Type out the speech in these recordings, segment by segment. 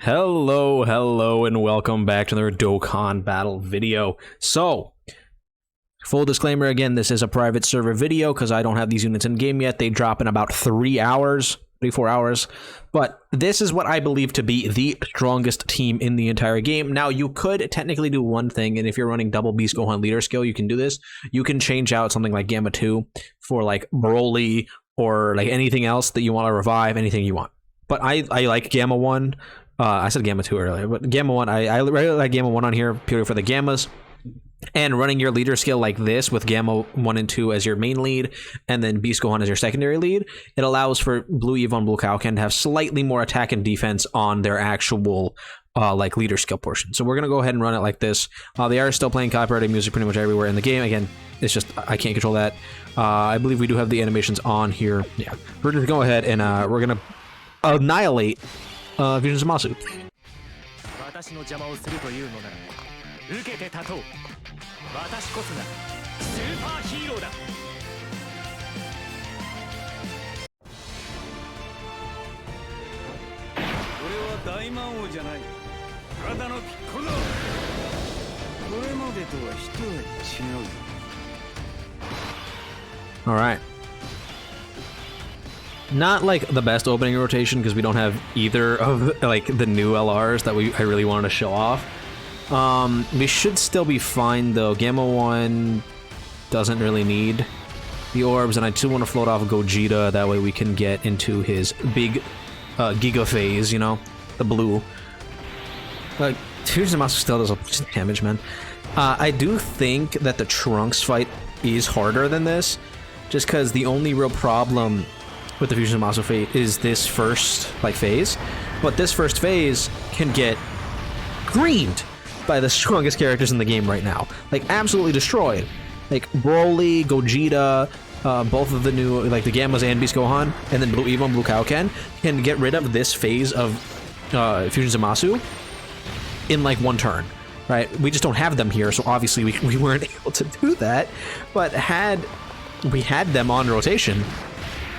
Hello, and welcome back to another Dokkan battle video. So, full disclaimer again, this is a private server video because I don't have these units in game yet. They drop in about 3 hours, 4 hours. But this is what I believe to be the strongest team in the entire game. Now, you could technically do one thing, and if you're running double Beast Gohan leader skill, you can do this. You can change out something like Gamma 2 for like Broly or like anything else that you want to revive, anything you want. But I like Gamma 1. I said Gamma 2 earlier, but Gamma 1, I really like Gamma 1 on here purely for the Gammas. And running your leader skill like this with Gamma 1 and 2 as your main lead, and then Beast Gohan as your secondary lead, it allows for Blue Evo and Blue Kaioken to have slightly more attack and defense on their actual like leader skill portion. So we're going to go ahead and run it like this. They are still playing copyrighted music pretty much everywhere in the game. Again, it's just, I can't control that. I believe we do have the animations on here. Yeah, we're going to go ahead and we're going to annihilate Fusion Zamasu. All right. Not like the best opening rotation because we don't have either of like the new LRs that I really wanted to show off. We should still be fine though. Gamma 1 doesn't really need the orbs, and I still want to float off Gogeta. That way we can get into his big Giga phase, you know, the blue. Like, Fusion Zamasu still does a bunch of damage, man. I do think that the Trunks fight is harder than this, just because the only real problem with the Fusion Zamasu fate is this first like phase, but this first phase can get greened by the strongest characters in the game right now, like absolutely destroyed. Like Broly, Gogeta, both of the new like the Gammas and Beast Gohan, and then Blue Evo and Blue Kaioken can get rid of this phase of Fusion Zamasu in like one turn. Right? We just don't have them here, so obviously we weren't able to do that. But had we had them on rotation,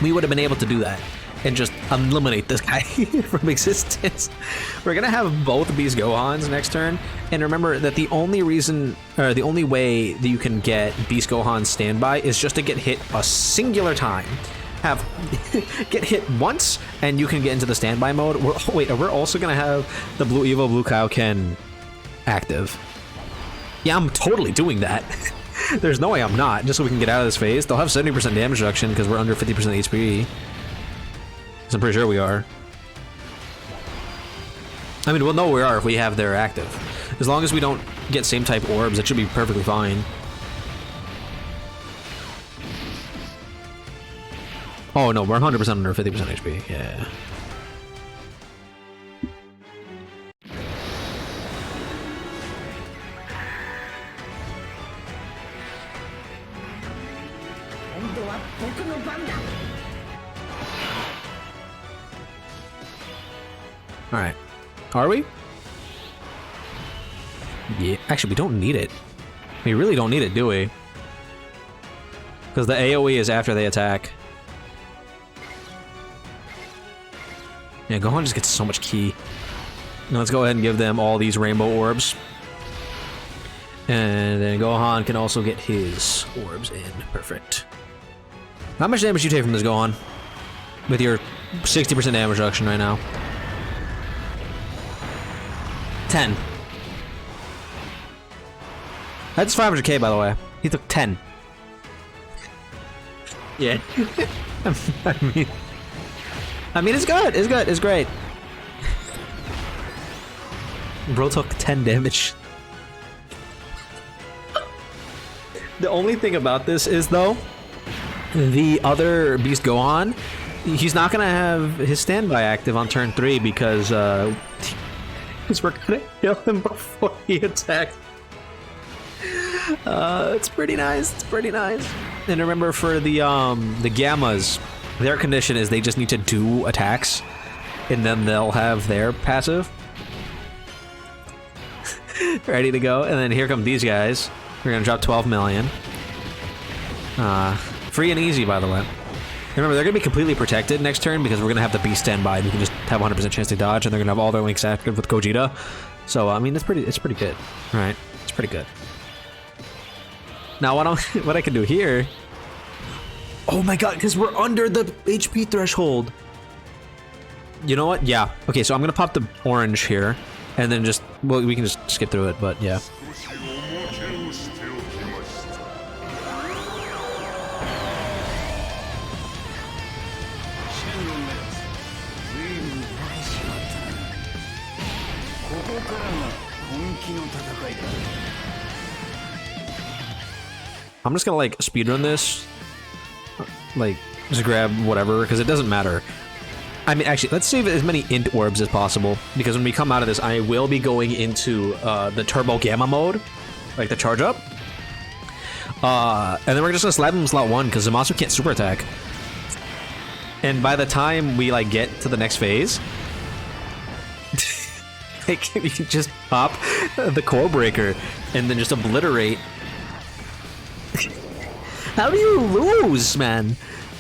we would have been able to do that and just eliminate this guy from existence. We're gonna have both Beast Gohans next turn, and remember that the only reason, or the only way that you can get Beast Gohan standby is just to get hit a singular time. Get hit once, and you can get into the standby mode. We're also gonna have the Blue Evo, Blue Kaioken active. Yeah, I'm totally doing that. There's no way I'm not, just so we can get out of this phase. They'll have 70% damage reduction because we're under 50% HP. So I'm pretty sure we are. I mean, we'll know we are if we have their active. As long as we don't get same type orbs, it should be perfectly fine. Oh no, we're 100% under 50% HP, yeah. Alright. Are we? Yeah. Actually, we don't need it. We really don't need it, do we? Because the AoE is after they attack. Yeah, Gohan just gets so much ki. Now let's go ahead and give them all these rainbow orbs. And then Gohan can also get his orbs in. Perfect. How much damage do you take from this, Gohan? With your 60% damage reduction right now. 10. That's 500k, by the way. He took 10. Yeah. I mean, it's good. It's good. It's great. Bro took 10 damage. The only thing about this is, though, the other Beast Gohan, he's not gonna have his standby active on turn 3 because we're gonna kill him before he attacks. It's pretty nice. It's pretty nice. And remember, for the Gammas, their condition is they just need to do attacks, and then they'll have their passive ready to go. And then here come these guys. We're gonna drop 12 million. Free and easy, by the way. Remember, they're going to be completely protected next turn because we're going to have the beast standby and we can just have 100% chance to dodge, and they're going to have all their links active with Gogeta. So, I mean, it's pretty good. All right, it's pretty good. Now, what I can do here... Oh my god, because we're under the HP threshold. You know what? Yeah. Okay, so I'm going to pop the orange here, and then just... Well, we can just skip through it, but yeah. I'm just gonna like speedrun this, like just grab whatever, because it doesn't matter. I mean, actually, let's save as many int orbs as possible, because when we come out of this, I will be going into the turbo gamma mode, like the charge up. And then we're just gonna slap him in slot 1, because Zamasu can't super attack. And by the time we like get to the next phase, like, we can just pop the core breaker and then just obliterate. How do you lose, man?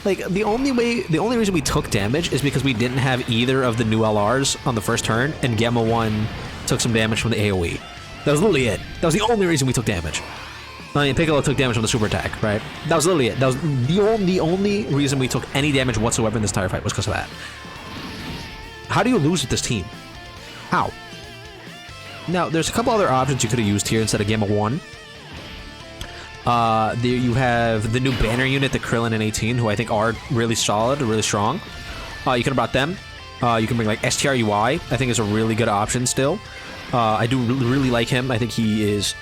Like, the only reason we took damage is because we didn't have either of the new LRs on the first turn, and Gamma 1 took some damage from the AoE. That was literally it. That was the only reason we took damage. I mean, Piccolo took damage from the super attack, right? That was literally it. That was the only reason we took any damage whatsoever in this entire fight was because of that. How do you lose with this team? How? Now, there's a couple other options you could have used here instead of Gamma 1. There you have the new banner unit, the Krillin and 18, who I think are really solid, really strong. You could have brought them. You can bring like STRUI, I think is a really good option still. I do really like him. I think he is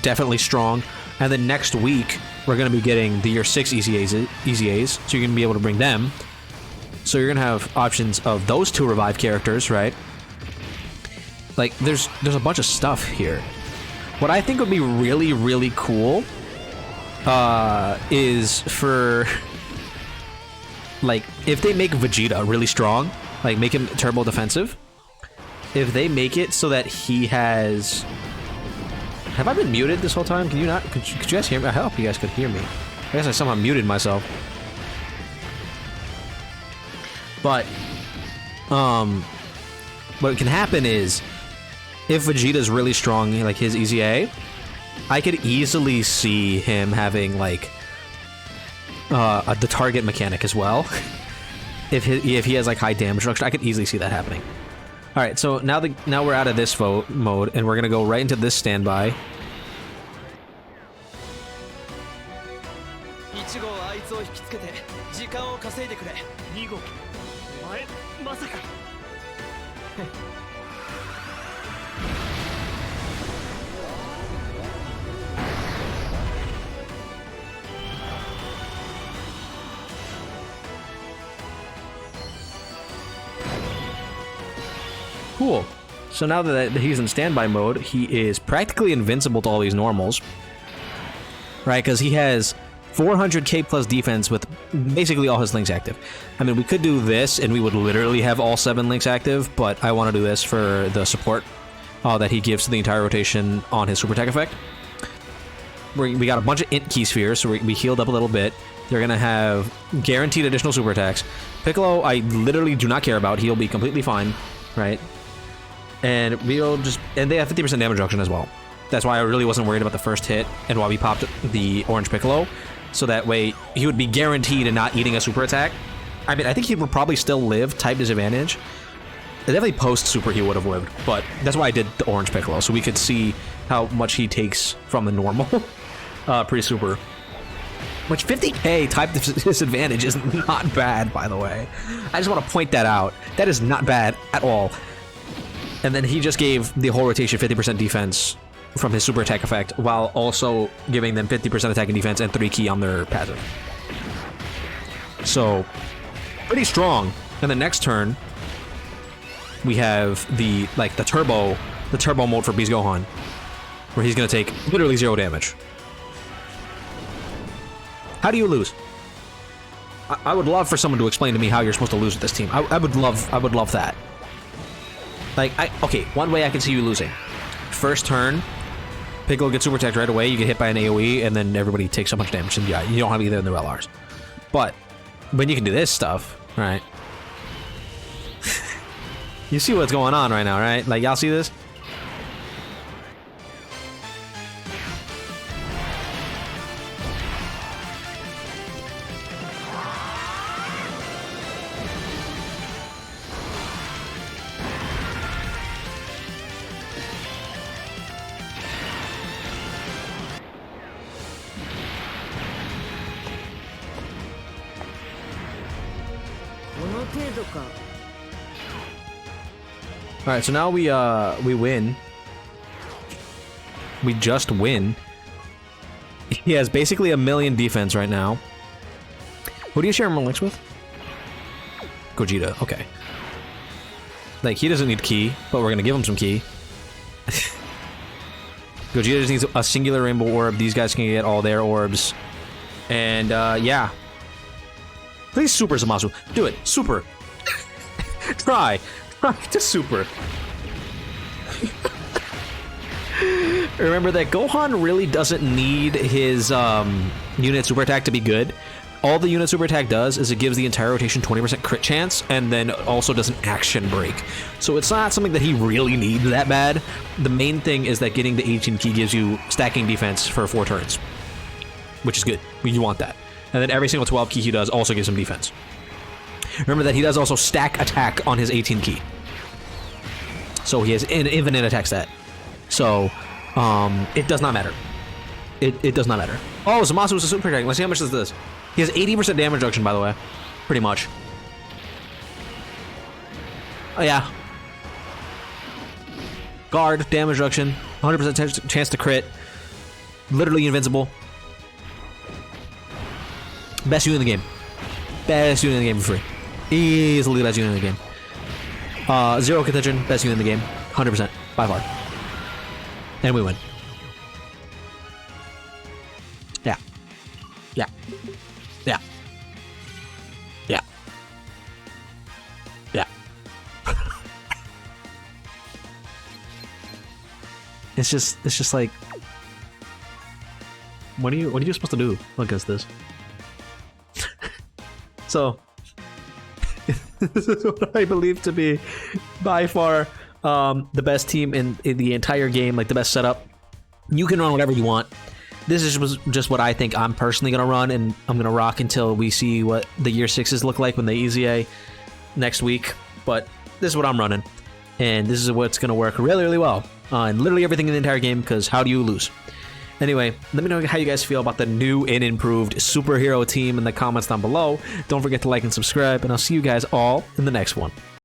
definitely strong. And then next week, we're going to be getting the Year 6 EZAs, so you're going to be able to bring them. So you're going to have options of those two revive characters, right? Like, there's a bunch of stuff here. What I think would be really, really cool is for, like, if they make Vegeta really strong, like, make him turbo defensive, if they make it so that he has... Have I been muted this whole time? Can you not? Could you guys hear me? I hope you guys could hear me. I guess I somehow muted myself. But, what can happen is, if Vegeta's really strong, like his EZA, I could easily see him having, like, the target mechanic as well. If he has, like, high damage reduction, I could easily see that happening. Alright, so now we're out of this mode, and we're gonna go right into this standby. Cool. So now that he's in standby mode, he is practically invincible to all these normals. Right, because he has 400k plus defense with basically all his links active. I mean, we could do this and we would literally have all 7 links active, but I want to do this for the support that he gives to the entire rotation on his super attack effect. We got a bunch of int key spheres, so we healed up a little bit. They're going to have guaranteed additional super attacks. Piccolo, I literally do not care about. He'll be completely fine, right? And we'll just... And they have 50% damage reduction as well. That's why I really wasn't worried about the first hit and why we popped the orange Piccolo. So that way, he would be guaranteed in not eating a super attack. I mean, I think he would probably still live type disadvantage. Definitely post-super he would have lived. But that's why I did the orange Piccolo. So we could see how much he takes from the normal pre-super. Which 50k type disadvantage is not bad, by the way. I just want to point that out. That is not bad at all. And then he just gave the whole rotation 50% defense from his super attack effect, while also giving them 50% attack and defense and 3 key on their passive. So, pretty strong. And the next turn, we have the turbo mode for Beast Gohan, where he's gonna take literally 0 damage. How do you lose? I would love for someone to explain to me how you're supposed to lose with this team. I would love that. Like, okay, one way I can see you losing. First turn, Piccolo gets super attacked right away, you get hit by an AoE, and then everybody takes so much damage, and yeah, you don't have either of the LRs. But But you can do this stuff, right? You see what's going on right now, right? Like, y'all see this? Alright, so now we win. We just win. He has basically 1,000,000 defense right now. Who do you share more links with? Gogeta, okay. Like, he doesn't need key, but we're gonna give him some key. Gogeta just needs a singular rainbow orb. These guys can get all their orbs. And, yeah. Please super Zamasu. Do it. Super. Try. To super. Remember that Gohan really doesn't need his unit super attack to be good. All the unit super attack does is it gives the entire rotation 20% crit chance, and then also does an action break. So it's not something that he really needs that bad. The main thing is that getting the 18 key gives you stacking defense for 4 turns, which is good. You want that. And then every single 12 key he does also gives him defense. Remember that he does also stack attack on his 18 key. So he has an infinite attack stat. So, it does not matter. It does not matter. Oh, Zamasu was a super attack. Let's see how much this does. He has 80% damage reduction, by the way. Pretty much. Oh, yeah. Guard, damage reduction, 100% chance to crit. Literally invincible. Best unit in the game. Best unit in the game for free. Easily the best unit in the game. 0 contention, best unit in the game. 100%, by far. And we win. Yeah. Yeah. Yeah. Yeah. Yeah. It's just like, what are you supposed to do against this? So, this is what I believe to be by far the best team in the entire game, like the best setup. You can run whatever you want. This is just what I think I'm personally going to run, and I'm going to rock until we see what the year 6s look like when they EZA next week. But this is what I'm running, and this is what's going to work really, really well on literally everything in the entire game, because how do you lose? Anyway, let me know how you guys feel about the new and improved superhero team in the comments down below. Don't forget to like and subscribe, and I'll see you guys all in the next one.